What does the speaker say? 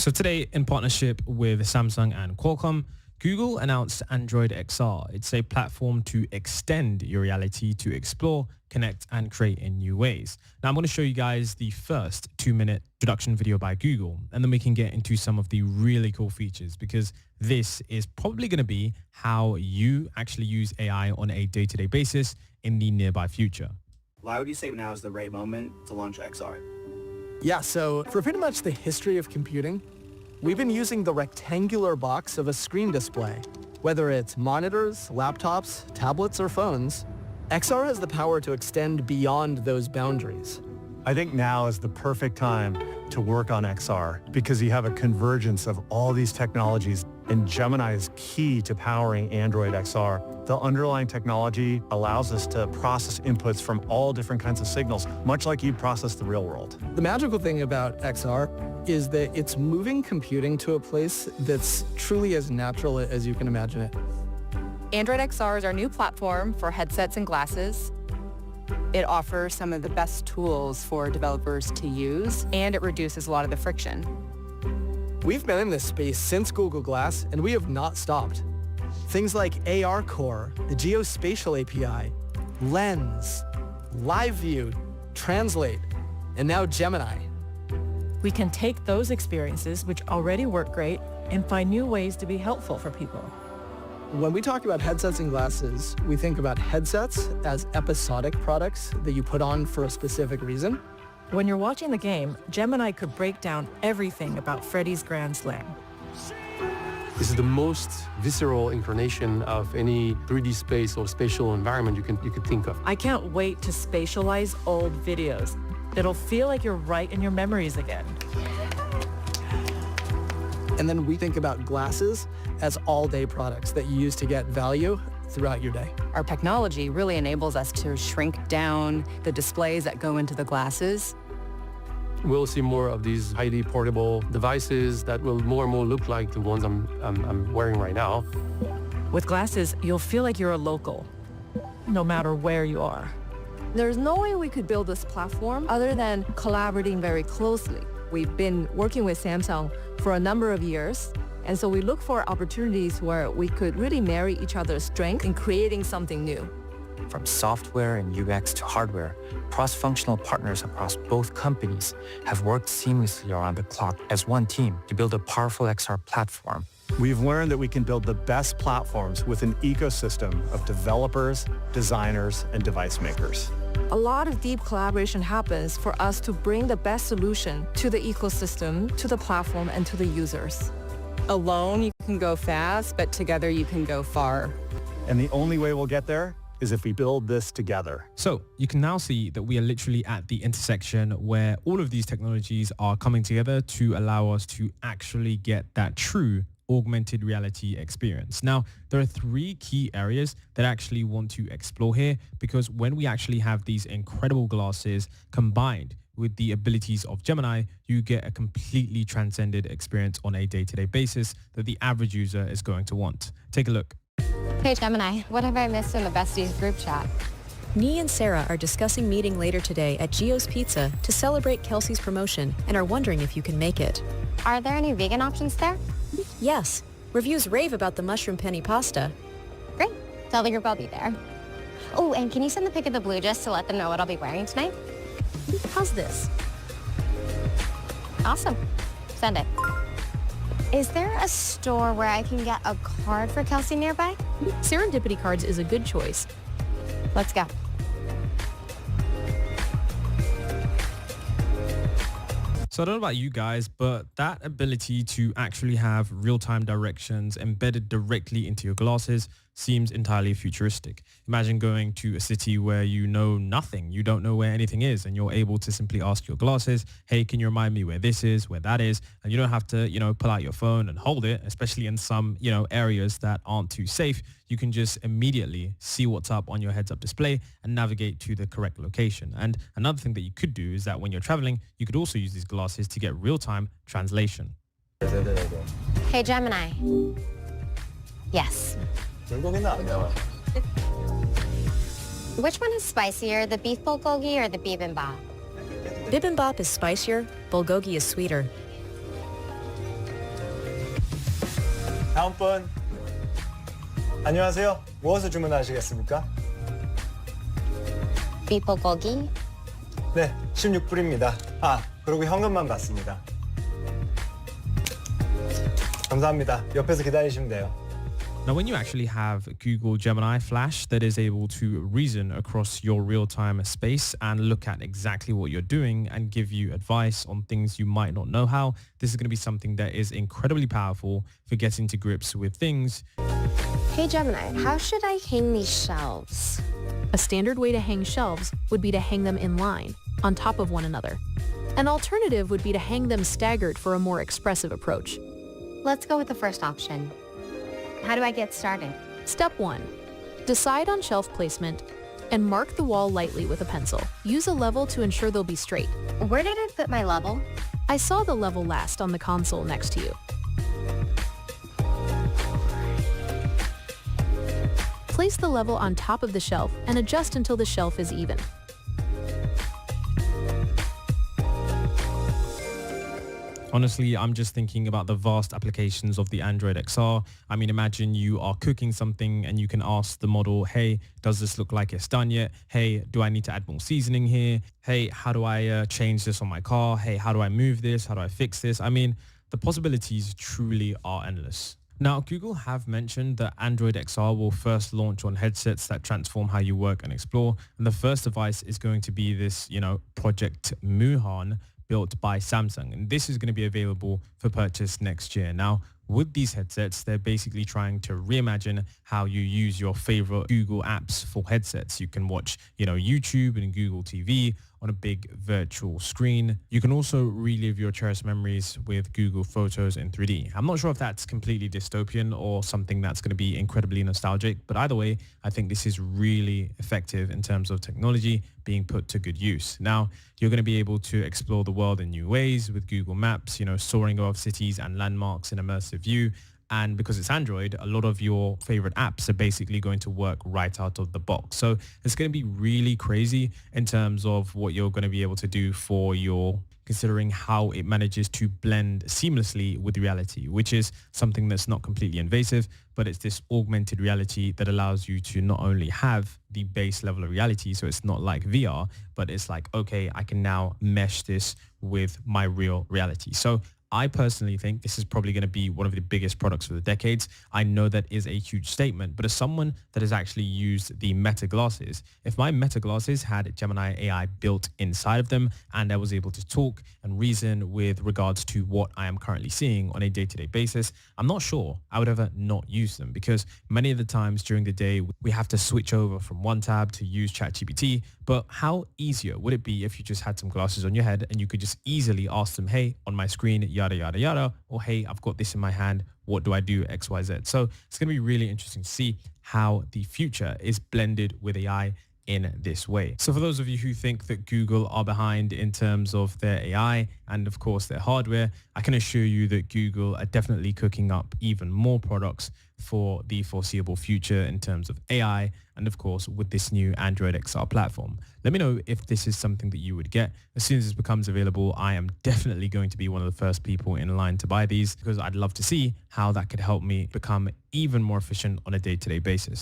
So today, in partnership with Samsung and Qualcomm, Google announced Android XR. It's a platform to extend your reality to explore, connect, and create in new ways. Now, I'm going to show you guys the first 2-minute introduction video by Google, and then we can get into some of the really cool features, because this is probably going to be how you actually use AI on a day-to-day basis in the nearby future. Why would you say now is the right moment to launch XR? Yeah, so for pretty much the history of computing, we've been using the rectangular box of a screen display. Whether it's monitors, laptops, tablets, or phones, XR has the power to extend beyond those boundaries. I think now is the perfect time to work on XR because you have a convergence of all these technologies, and Gemini is key to powering Android XR. The underlying technology allows us to process inputs from all different kinds of signals, much like you'd process the real world. The magical thing about XR is that it's moving computing to a place that's truly as natural as you can imagine it. Android XR is our new platform for headsets and glasses. It offers some of the best tools for developers to use, and it reduces a lot of the friction. We've been in this space since Google Glass, and we have not stopped. Things like AR Core, the Geospatial API, Lens, Live View, Translate, and now Gemini. We can take those experiences, which already work great, and find new ways to be helpful for people. When we talk about headsets and glasses, we think about headsets as episodic products that you put on for a specific reason. When you're watching the game, Gemini could break down everything about Freddy's Grand Slam. This is the most visceral incarnation of any 3D space or spatial environment you could think of. I can't wait to spatialize old videos. It'll feel like you're right in your memories again. And then we think about glasses as all-day products that you use to get value throughout your day. Our technology really enables us to shrink down the displays that go into the glasses. We'll see more of these highly portable devices that will more and more look like the ones I'm wearing right now. With glasses, you'll feel like you're a local, no matter where you are. There's no way we could build this platform other than collaborating very closely. We've been working with Samsung for a number of years, and so we look for opportunities where we could really marry each other's strength in creating something new. From software and UX to hardware, cross-functional partners across both companies have worked seamlessly around the clock as one team to build a powerful XR platform. We've learned that we can build the best platforms with an ecosystem of developers, designers, and device makers. A lot of deep collaboration happens for us to bring the best solution to the ecosystem, to the platform, and to the users. Alone, you can go fast, but together you can go far. And the only way we'll get there is if we build this together. So you can now see that we are literally at the intersection where all of these technologies are coming together to allow us to actually get that true augmented reality experience. Now, there are 3 key areas that I actually want to explore here, because when we actually have these incredible glasses combined with the abilities of Gemini, you get a completely transcended experience on a day-to-day basis that the average user is going to want. Take a look. Hey Gemini, what have I missed in the besties group chat? Nee and Sarah are discussing meeting later today at Gio's Pizza to celebrate Kelsey's promotion and are wondering if you can make it. Are there any vegan options there? Yes. Reviews rave about the mushroom penny pasta. Great. Tell the group I'll be there. Oh, and can you send the pic of the blue just to let them know what I'll be wearing tonight? How's this? Awesome. Send it. Is there a store where I can get a card for Kelsey nearby? Serendipity Cards is a good choice. Let's go. So I don't know about you guys, but that ability to actually have real-time directions embedded directly into your glasses seems entirely futuristic. Imagine going to a city where you know nothing, you don't know where anything is, and you're able to simply ask your glasses, hey, can you remind me where this is, where that is? And you don't have to, pull out your phone and hold it, especially in some, areas that aren't too safe. You can just immediately see what's up on your heads-up display and navigate to the correct location. And another thing that you could do is that when you're traveling, you could also use these glasses to get real-time translation. Hey, Gemini. Yes. Which one is spicier, the beef bulgogi or the bibimbap? Bibimbap is spicier, bulgogi is sweeter. 다음 분. 안녕하세요. 무엇을 주문하시겠습니까? 비포고기. 네, 16불입니다. 그리고 현금만 받습니다. 감사합니다. 옆에서 기다리시면 돼요. Now, when you actually have Google Gemini Flash that is able to reason across your real-time space and look at exactly what you're doing and give you advice on things you might not know how, this is going to be something that is incredibly powerful for getting to grips with things. Hey Gemini, how should I hang these shelves? A standard way to hang shelves would be to hang them in line, on top of one another. An alternative would be to hang them staggered for a more expressive approach. Let's go with the first option. How do I get started? Step 1. Decide on shelf placement and mark the wall lightly with a pencil. Use a level to ensure they'll be straight. Where did I put my level? I saw the level last on the console next to you. Place the level on top of the shelf and adjust until the shelf is even. Honestly, I'm just thinking about the vast applications of the Android XR. I mean, imagine you are cooking something and you can ask the model, hey, does this look like it's done yet? Hey, do I need to add more seasoning here? Hey, how do I change this on my car? Hey, how do I move this? How do I fix this? I mean, the possibilities truly are endless. Now, Google have mentioned that Android XR will first launch on headsets that transform how you work and explore. And the first device is going to be this, Project Muhan, built by Samsung, and this is going to be available for purchase next year. Now, with these headsets, they're basically trying to reimagine how you use your favorite Google apps for headsets. You can watch, YouTube and Google TV on a big virtual screen. You can also relive your cherished memories with Google Photos in 3D. I'm not sure if that's completely dystopian or something that's going to be incredibly nostalgic, but either way, I think this is really effective in terms of technology being put to good use. Now, you're going to be able to explore the world in new ways with Google Maps, soaring above cities and landmarks in immersive view. And because it's Android, a lot of your favorite apps are basically going to work right out of the box. So it's going to be really crazy in terms of what you're going to be able to do for your, considering how it manages to blend seamlessly with reality, which is something that's not completely invasive, but it's this augmented reality that allows you to not only have the base level of reality, so it's not like VR, but it's like, okay, I can now mesh this with my real reality. So I personally think this is probably going to be one of the biggest products for the decades. I know that is a huge statement, but as someone that has actually used the Meta glasses, if my Meta glasses had Gemini AI built inside of them and I was able to talk and reason with regards to what I am currently seeing on a day-to-day basis, I'm not sure I would ever not use them, because many of the times during the day we have to switch over from one tab to use ChatGPT. But how easier would it be if you just had some glasses on your head and you could just easily ask them, hey, on my screen, yada, yada, yada, or hey, I've got this in my hand, what do I do, X, Y, Z. So it's going to be really interesting to see how the future is blended with AI in this way. So for those of you who think that Google are behind in terms of their AI and of course their hardware, I can assure you that Google are definitely cooking up even more products for the foreseeable future in terms of AI and of course with this new Android XR platform. Let me know if this is something that you would get. As soon as this becomes available, I am definitely going to be one of the first people in line to buy these, because I'd love to see how that could help me become even more efficient on a day-to-day basis.